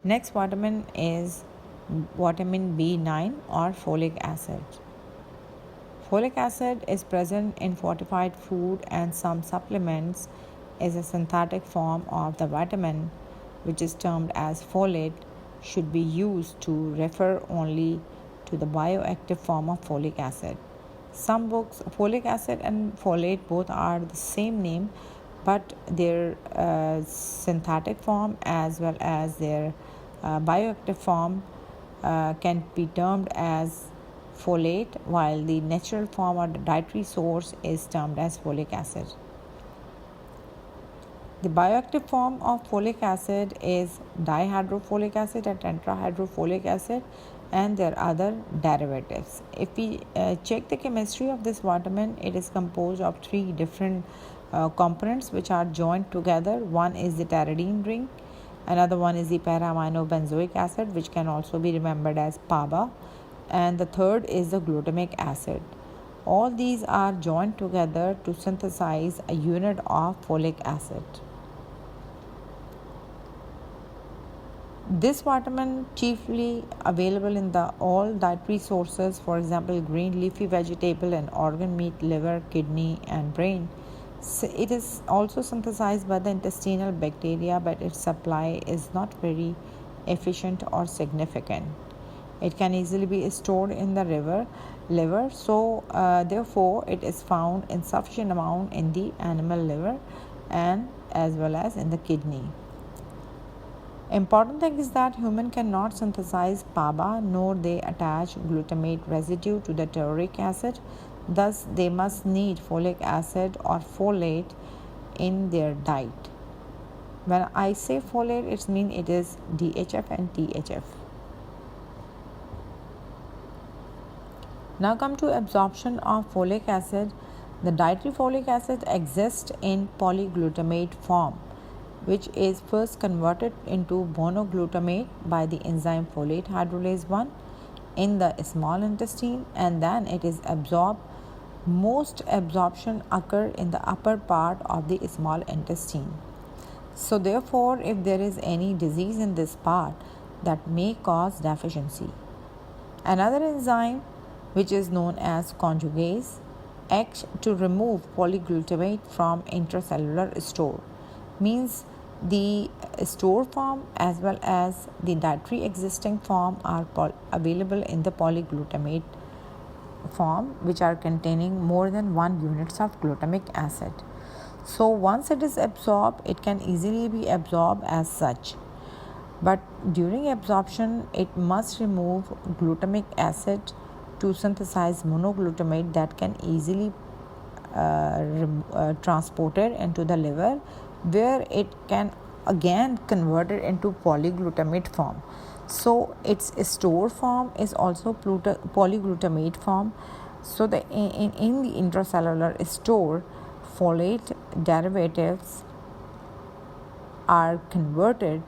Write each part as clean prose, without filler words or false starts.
Next vitamin is vitamin B9 or folic acid. Folic acid is present in fortified food and some supplements, is a synthetic form of the vitamin, which is termed as folate, should be used to refer only to the bioactive form of folic acid. Some books, folic acid and folate both are the same name, but their synthetic form as well as their bioactive form can be termed as folate, while the natural form or the dietary source is termed as folic acid. The bioactive form of folic acid is dihydrofolic acid and tetrahydrofolic acid, and their other derivatives. If we check the chemistry of this vitamin, it is composed of three different components which are joined together. One is the pteridine ring, another one is the para-aminobenzoic acid, which can also be remembered as PABA, and the third is the glutamic acid. All these are joined together to synthesize a unit of folic acid. This vitamin chiefly available in the all dietary sources, for example, green leafy vegetable and organ meat, liver, kidney, and brain. So it is also synthesized by the intestinal bacteria, but its supply is not very efficient or significant. It can easily be stored in the liver, so therefore it is found in sufficient amount in the animal liver and as well as in the kidney. Important thing is that human cannot synthesize PABA, nor they attach glutamate residue to the tauroic acid. Thus, they must need folic acid or folate in their diet. When I say folate, it means it is DHF and THF. Now come to absorption of folic acid. The dietary folic acid exists in polyglutamate form, which is first converted into monoglutamate by the enzyme folate hydrolase 1 in the small intestine, and then it is absorbed. Most absorption occur in the upper part of the small intestine. So therefore, if there is any disease in this part, that may cause deficiency. Another enzyme, which is known as conjugase, acts to remove polyglutamate from intracellular store. Means the store form as well as the dietary existing form are available in the polyglutamate form, which are containing more than 1 units of glutamic acid. So once it is absorbed, it can easily be absorbed as such. But during absorption, it must remove glutamic acid to synthesize monoglutamate that can easily transported into the liver, where it can again converted into polyglutamate form. So its store form is also polyglutamate form. So in the intracellular store, folate derivatives are converted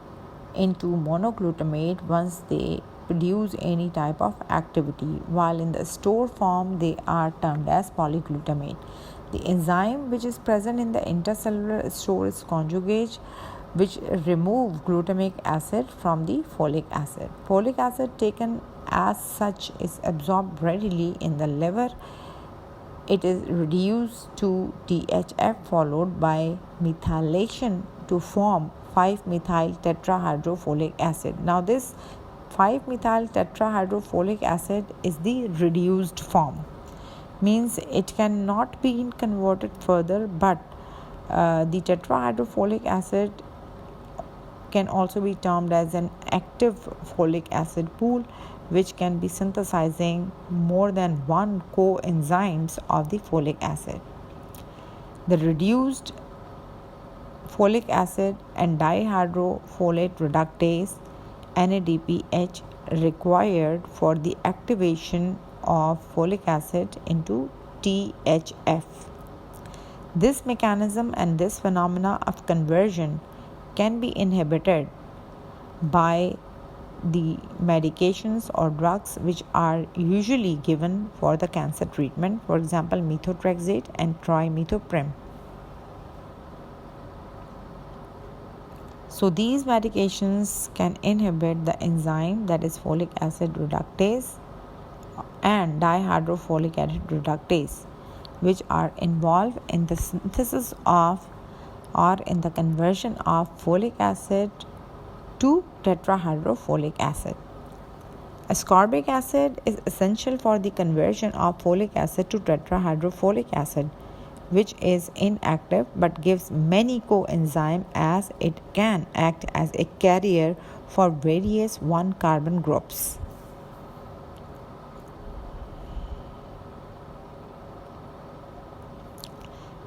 into monoglutamate once they produce any type of activity, while in the store form they are termed as polyglutamate. The enzyme which is present in the intracellular store is conjugase, which remove glutamic acid from the folic acid. Folic acid taken as such is absorbed readily in the liver. It is reduced to DHF followed by methylation to form 5-methyl tetrahydrofolic acid. Now this 5-methyl tetrahydrofolic acid is the reduced form. Means it cannot be converted further, but the tetrahydrofolic acid can also be termed as an active folic acid pool, which can be synthesizing more than one coenzymes of the folic acid. The reduced folic acid and dihydrofolate reductase NADPH required for the activation of folic acid into THF. This mechanism and this phenomena of conversion can be inhibited by the medications or drugs which are usually given for the cancer treatment, for example methotrexate and trimethoprim. So these medications can inhibit the enzyme that is folic acid reductase and dihydrofolic acid reductase, which are involved in the synthesis of or in the conversion of folic acid to tetrahydrofolic acid. Ascorbic acid is essential for the conversion of folic acid to tetrahydrofolic acid, which is inactive but gives many coenzymes as it can act as a carrier for various 1-carbon groups.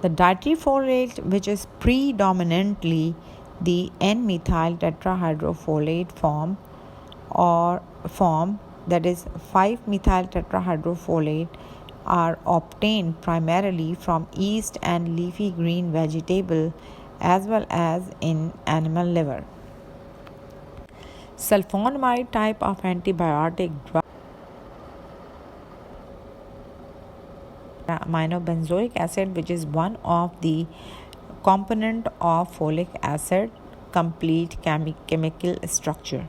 The dietary folate, which is predominantly the N-methyl tetrahydrofolate form that is 5-methyl tetrahydrofolate, are obtained primarily from yeast and leafy green vegetable as well as in animal liver. Sulfonamide type of antibiotic drug aminobenzoic acid, which is one of the component of folic acid complete chemical structure,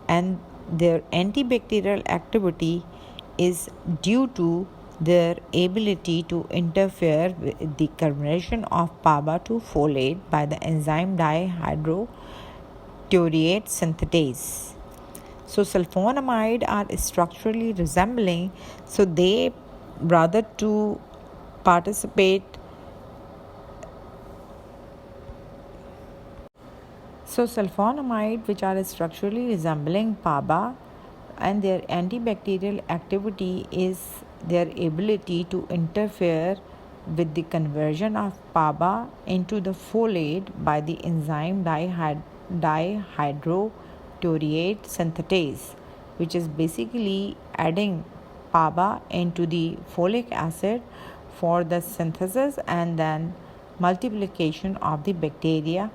and their antibacterial activity is due to their ability to interfere with the conversion of PABA to folate by the enzyme dihydroteurate synthetase. So sulfonamide are structurally resembling, so they rather to participate. So sulfonamide, which are structurally resembling PABA, and their antibacterial activity is their ability to interfere with the conversion of PABA into the folate by the enzyme dihydroteurate synthetase, which is basically adding PABA into the folic acid for the synthesis and then multiplication of the bacteria.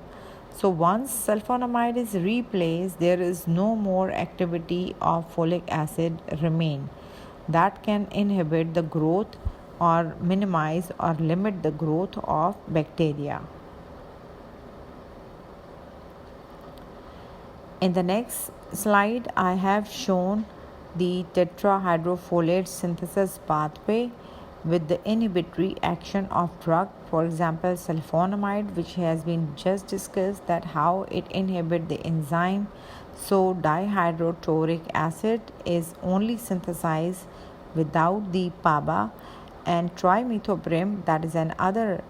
So once sulfonamide is replaced, there is no more activity of folic acid remain that can inhibit the growth or minimize or limit the growth of bacteria. In the next slide, I have shown the tetrahydrofolate synthesis pathway with the inhibitory action of drug. For example, sulfonamide, which has been just discussed that how it inhibits the enzyme. So dihydroteuric acid is only synthesized without the PABA, and trimethoprim, that is another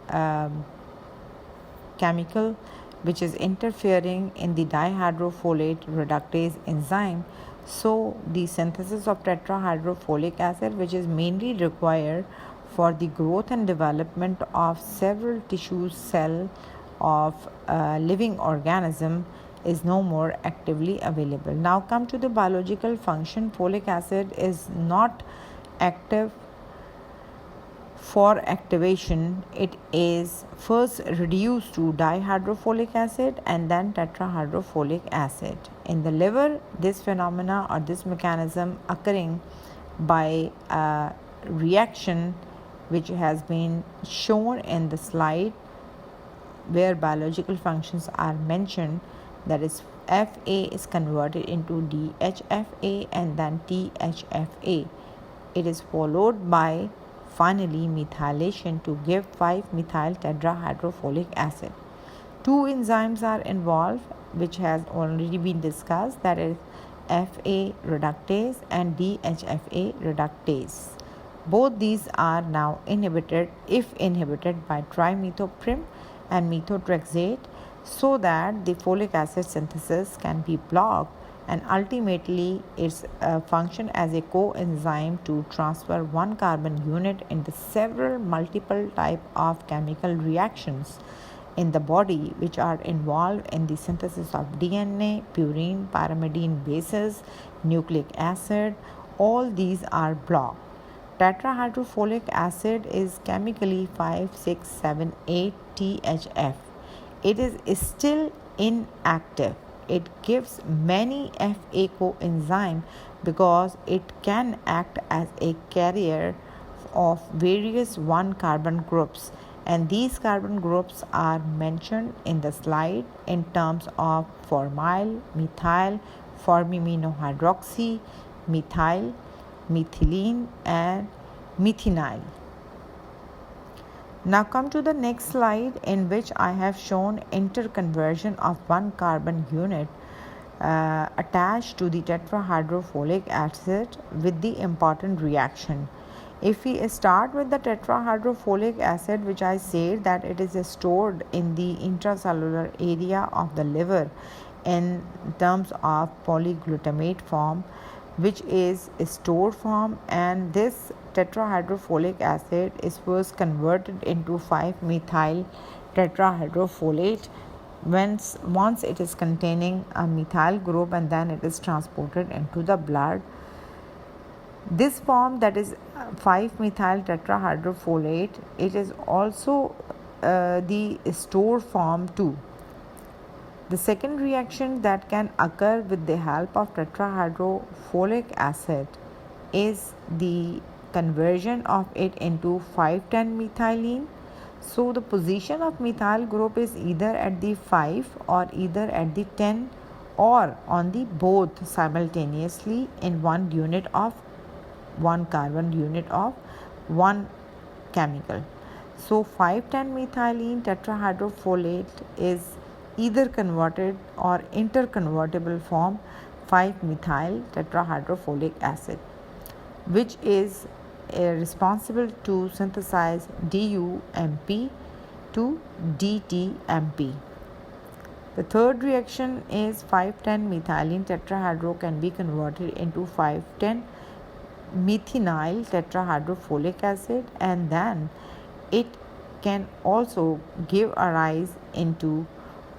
chemical which is interfering in the dihydrofolate reductase enzyme. So the synthesis of tetrahydrofolic acid, which is mainly required for the growth and development of several tissue cell of living organism, is no more actively available. Now come to the biological function. Folic acid is not active for activation. It is first reduced to dihydrofolic acid and then tetrahydrofolic acid. In the liver, this phenomena or this mechanism occurring by a reaction which has been shown in the slide where biological functions are mentioned, that is FA is converted into DHFA and then THFA. It is followed by finally methylation to give 5-methyl tetrahydrofolic acid. Two enzymes are involved which has already been discussed, that is FA reductase and DHFA reductase. Both these are now inhibited if inhibited by trimethoprim and methotrexate, so that the folic acid synthesis can be blocked and ultimately its function as a coenzyme to transfer 1 carbon unit in the several multiple type of chemical reactions in the body which are involved in the synthesis of DNA, purine, pyrimidine bases, nucleic acid. All these are blocked. Tetrahydrofolic acid is chemically 5,6,7,8 It is still inactive. It gives many FA coenzyme because it can act as a carrier of various 1 carbon groups And these carbon groups are mentioned in the slide in terms of formyl, methyl, formiminohydroxy, methyl, methylene, and methinyl. Now come to the next slide, in which I have shown interconversion of one carbon unit attached to the tetrahydrofolic acid with the important reaction. If we start with the tetrahydrofolic acid, which I said that it is stored in the intracellular area of the liver in terms of polyglutamate form, which is a stored form, and this tetrahydrofolic acid is first converted into 5-methyl tetrahydrofolate once it is containing a methyl group, and then it is transported into the blood. This form, that is 5-methyl tetrahydrofolate, it is also the stored form too. The second reaction that can occur with the help of tetrahydrofolic acid is the conversion of it into 5,10-methylene. So the position of methyl group is either at the 5 or either at the 10 or on the both simultaneously in one carbon unit of one chemical. So 5,10-methylene tetrahydrofolate is either converted or interconvertible form 5-methyl tetrahydrofolic acid, which is responsible to synthesize DuMP to DTMP. The third reaction is 5,10-methylene tetrahydro can be converted into 5,10-methinyl tetrahydrofolic acid, and then it can also give a rise into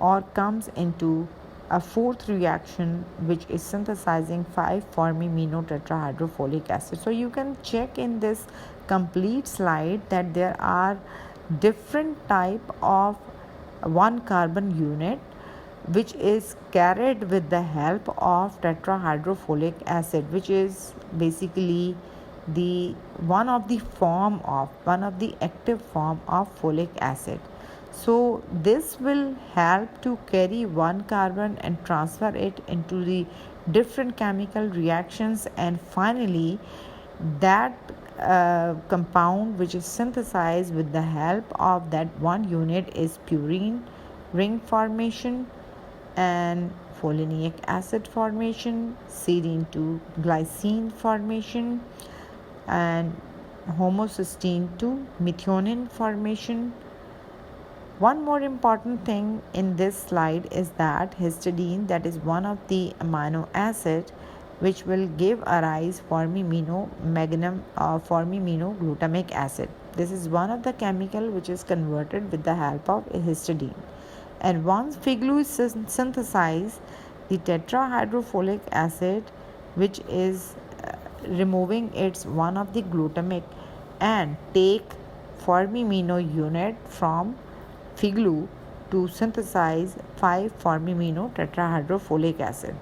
or comes into a fourth reaction, which is synthesizing 5-formimino tetrahydrofolic acid. So you can check in this complete slide that there are different type of one carbon unit which is carried with the help of tetrahydrofolic acid, which is basically the one of the active form of folic acid. So this will help to carry one carbon and transfer it into the different chemical reactions, and finally that compound which is synthesized with the help of that one unit is purine ring formation and folinic acid formation, serine to glycine formation, and homocysteine to methionine formation. One more important thing in this slide is that histidine, that is one of the amino acid which will give a rise formiminoglutamic acid. This is one of the chemical which is converted with the help of histidine. And once Figlu is synthesized, the tetrahydrofolic acid, which is removing its one of the glutamic and take formimino unit from Figlu to synthesize 5-formimino tetrahydrofolic acid.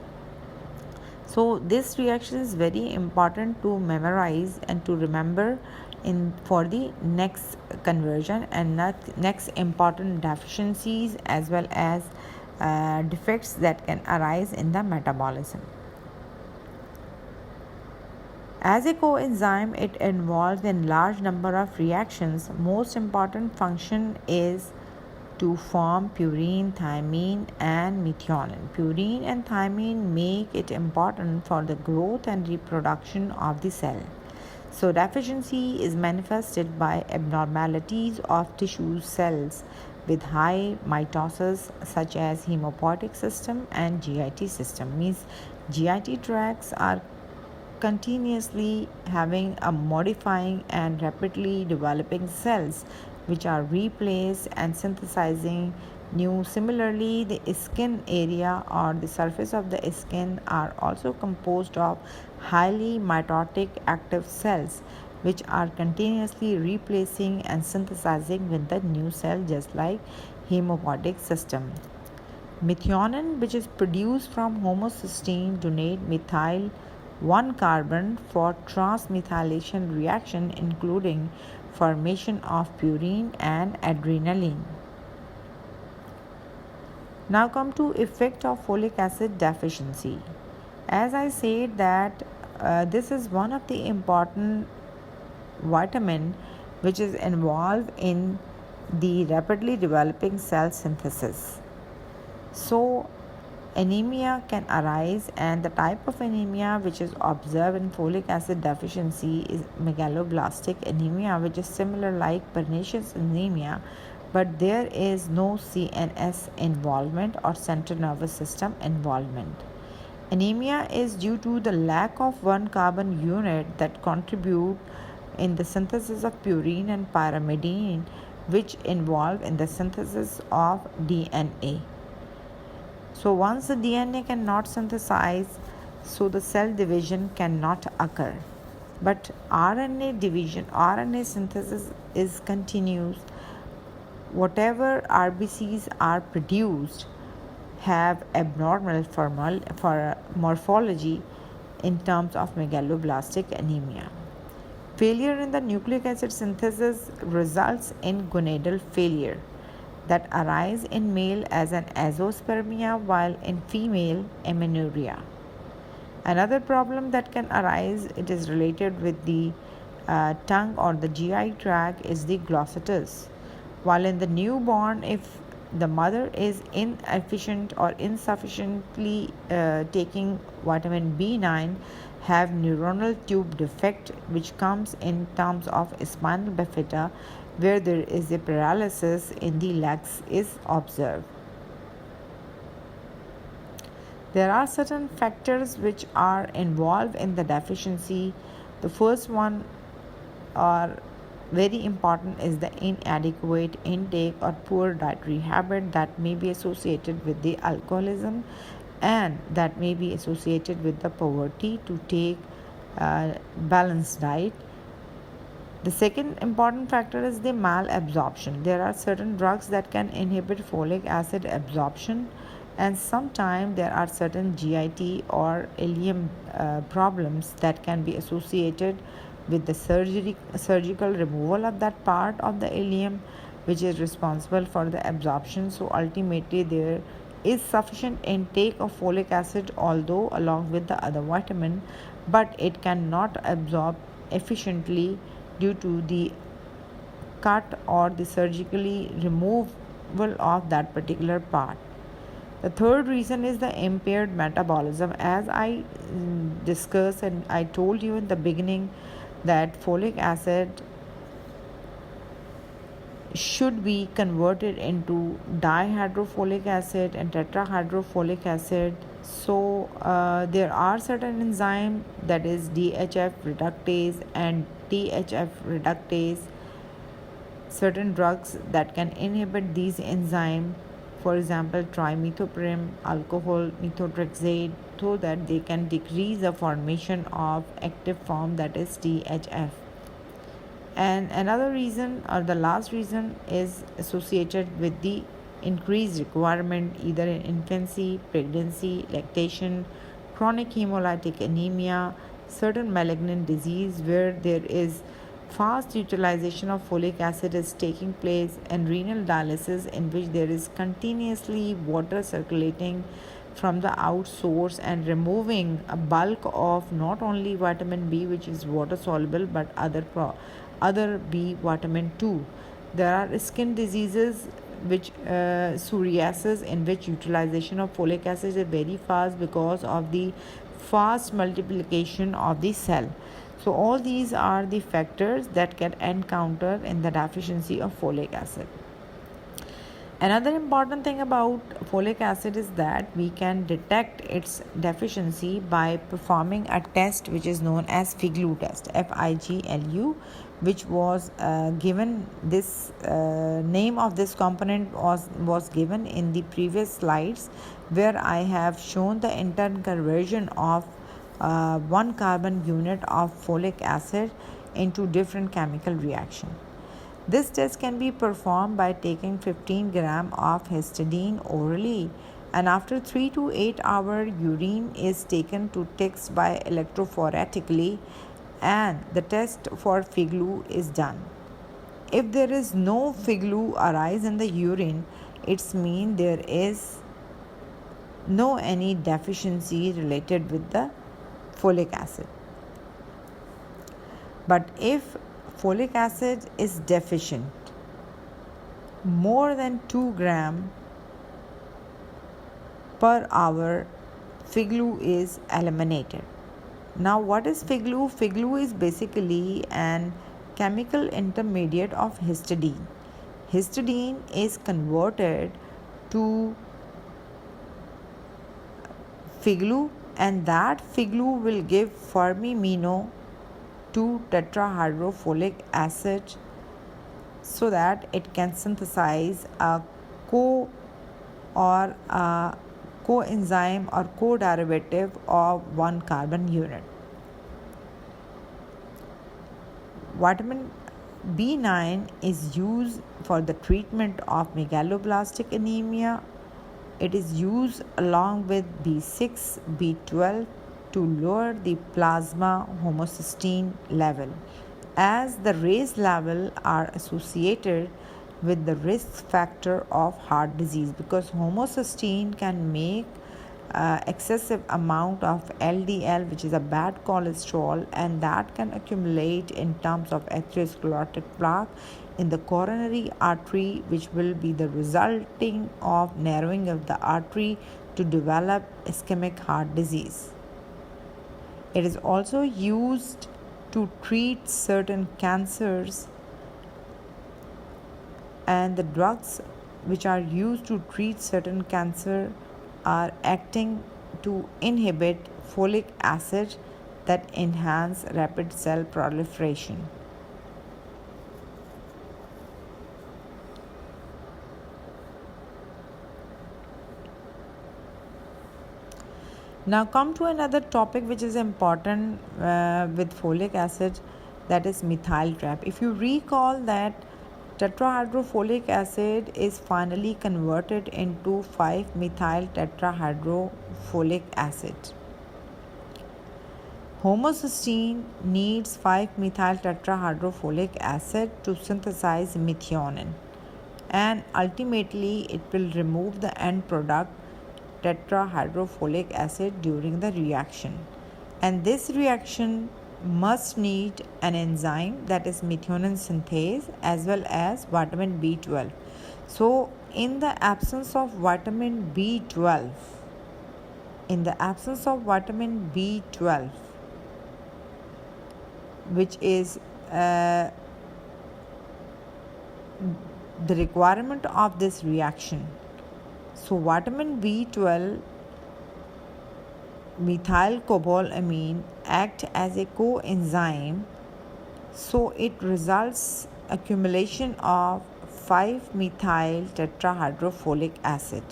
So this reaction is very important to memorize and to remember for the next conversion and next important deficiencies as well as defects that can arise in the metabolism. As a coenzyme, it involves in large number of reactions. Most important function is to form purine, thymine, and methionine. Purine and thymine make it important for the growth and reproduction of the cell. So deficiency is manifested by abnormalities of tissue cells with high mitosis, such as hemopoietic system and GIT system. Means GIT tracts are continuously having a modifying and rapidly developing cells which are replaced and synthesizing new. Similarly, the skin area or the surface of the skin are also composed of highly mitotic active cells which are continuously replacing and synthesizing with the new cell, just like hemopoietic system. Methionine, which is produced from homocysteine, donate methyl one carbon for transmethylation reaction, including formation of purine and adrenaline. Now come to effect of folic acid deficiency. As I said that this is one of the important vitamin which is involved in the rapidly developing cell synthesis. So anemia can arise, and the type of anemia which is observed in folic acid deficiency is megaloblastic anemia, which is similar like pernicious anemia, but there is no CNS involvement or central nervous system involvement. Anemia is due to the lack of one carbon unit that contribute in the synthesis of purine and pyrimidine, which involve in the synthesis of DNA. So once the DNA cannot synthesize, so the cell division cannot occur. But RNA synthesis is continuous. Whatever RBCs are produced have abnormal morphology in terms of megaloblastic anemia. Failure in the nucleic acid synthesis results in gonadal failure that arise in male as an azoospermia, while in female amenorrhea. Another problem that can arise, it is related with the tongue or the GI tract, is the glossitis. While in the newborn, if the mother is inefficient or insufficiently taking vitamin B9, have neuronal tube defect, which comes in terms of spinal bifida, where there is a paralysis in the legs is observed. There are certain factors which are involved in the deficiency. The first one are very important is the inadequate intake or poor dietary habit that may be associated with the alcoholism, and that may be associated with the poverty to take balanced diet. The second important factor is the malabsorption. There are certain drugs that can inhibit folic acid absorption, and sometimes there are certain GIT or ileum problems that can be associated with the surgical removal of that part of the ileum which is responsible for the absorption. So ultimately there is sufficient intake of folic acid, although along with the other vitamin, but it cannot absorb efficiently due to the cut or the surgically removal of that particular part. The third reason is the impaired metabolism. As I discussed and I told you in the beginning that folic acid should be converted into dihydrofolic acid and tetrahydrofolic acid. So there are certain enzymes, that is DHF reductase and THF reductase, certain drugs that can inhibit these enzymes, for example trimethoprim, alcohol methotrexate, so that they can decrease the formation of active form, that is THF. And another reason, or the last reason, is associated with the increased requirement either in infancy, pregnancy, lactation, chronic hemolytic anemia, certain malignant disease where there is fast utilization of folic acid is taking place, and renal dialysis in which there is continuously water circulating from the outsource and removing a bulk of not only vitamin B, which is water soluble, but other B vitamin too. There are skin diseases which psoriasis, in which utilization of folic acid is very fast because of the fast multiplication of the cell. So all these are the factors that can encounter in the deficiency of folic acid. Another important thing about folic acid is that we can detect its deficiency by performing a test which is known as FIGLU test, FIGLU, which was given, this name of this component was given in the previous slides, where I have shown the intern conversion of 1 carbon unit of folic acid into different chemical reaction. This test can be performed by taking 15 gram of histidine orally, and after 3 to 8 hours urine is taken to test by electrophoretically, and the test for FIGLU is done. If there is no figlu arise in the urine, it's mean there is no any deficiency related with the folic acid. But if folic acid is deficient, more than 2 gram per hour, figlu is eliminated. Now, what is figlu? Figlu is basically an chemical intermediate of histidine. Histidine is converted to figlu, and that figlu will give fermimino to tetrahydrofolic acid so that it can synthesize a coenzyme or co-derivative of 1 carbon unit. Vitamin B9 is used for the treatment of megaloblastic anemia. It is used along with B6, B12 to lower the plasma homocysteine level, as the raised level are associated with the risk factor of heart disease, because homocysteine can make excessive amount of LDL, which is a bad cholesterol, and that can accumulate in terms of atherosclerotic plaque in the coronary artery, which will be the resulting of narrowing of the artery to develop ischemic heart disease. It is also used to treat certain cancers, and the drugs which are used to treat certain cancer are acting to inhibit folic acid that enhance rapid cell proliferation. Now come to another topic which is important with folic acid, that is methyl trap. If you recall that tetrahydrofolic acid is finally converted into 5-methyl tetrahydrofolic acid. Homocysteine needs 5-methyl tetrahydrofolic acid to synthesize methionine, and ultimately it will remove the end product tetrahydrofolic acid during the reaction, and this reaction must need an enzyme, that is methionine synthase, as well as vitamin B12. So in the absence of vitamin B12, which is the requirement of this reaction, so vitamin B12 methylcobalamin act as a coenzyme, so it results accumulation of 5-methyl tetrahydrofolic acid.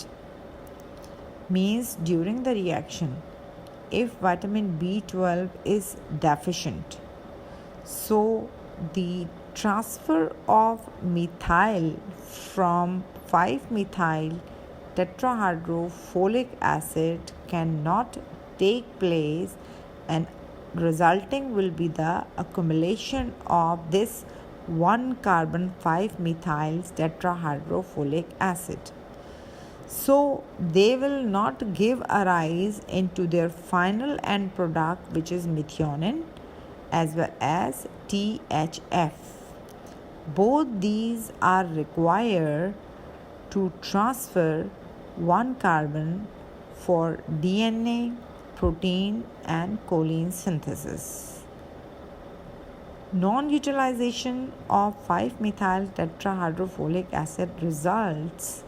Means during the reaction, if vitamin B12 is deficient, so the transfer of methyl from 5-methyl tetrahydrofolic acid cannot take place, and resulting will be the accumulation of this 1 carbon 5-methyl tetrahydrofolic acid. So they will not give a rise into their final end product, which is methionine as well as THF. Both these are required to transfer 1 carbon for DNA, protein and choline synthesis. Non-utilization of 5-methyl tetrahydrofolic acid results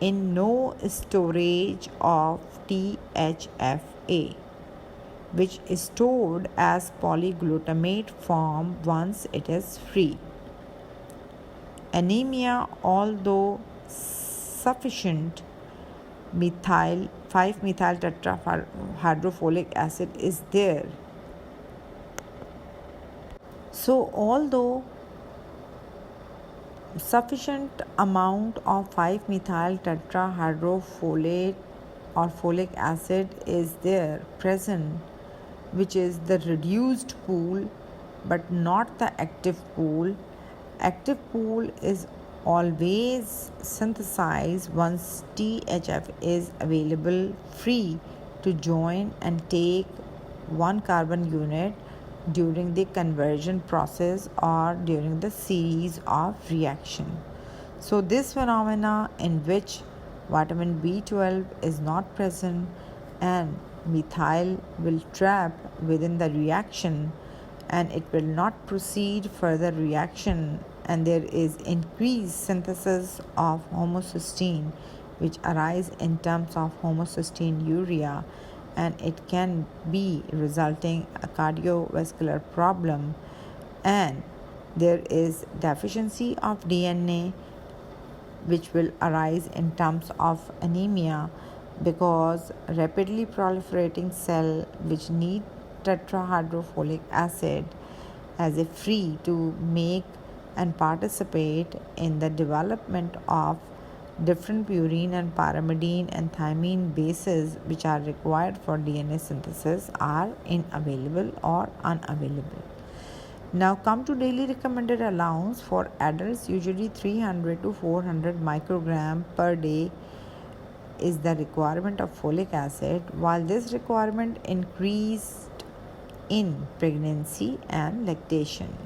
in no storage of THFA, which is stored as polyglutamate form once it is free. Anemia, although sufficient 5-methyl tetrahydrofolic acid is there. So although sufficient amount of 5-methyl tetrahydrofolate or folic acid is there present, which is the reduced pool but not the active pool, Active pool is always synthesized once THF is available free to join and take one carbon unit during the conversion process or during the series of reaction. So this phenomena in which vitamin B12 is not present and methyl will trap within the reaction and it will not proceed further reaction, and there is increased synthesis of homocysteine which arise in terms of homocystinuria, and it can be resulting a cardiovascular problem, and there is deficiency of DNA which will arise in terms of anemia because rapidly proliferating cell which need tetrahydrofolic acid as a free to make and participate in the development of different purine and pyrimidine and thymine bases which are required for DNA synthesis are unavailable or unavailable. Now come to daily recommended allowance for adults. Usually 300 to 400 microgram per day is the requirement of folic acid, while this requirement increased in pregnancy and lactation.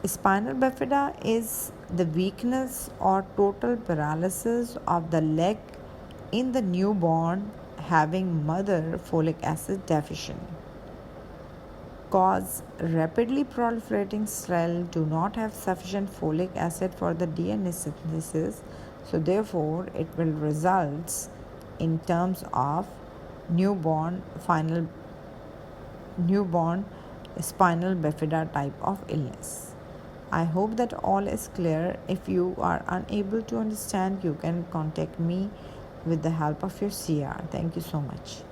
Spinal bifida is the weakness or total paralysis of the leg in the newborn having mother folic acid deficient. Cause rapidly proliferating cell do not have sufficient folic acid for the DNA synthesis, so therefore it will result in terms of newborn spinal bifida type of illness. I hope that all is clear. If you are unable to understand, you can contact me with the help of your CR. Thank you so much.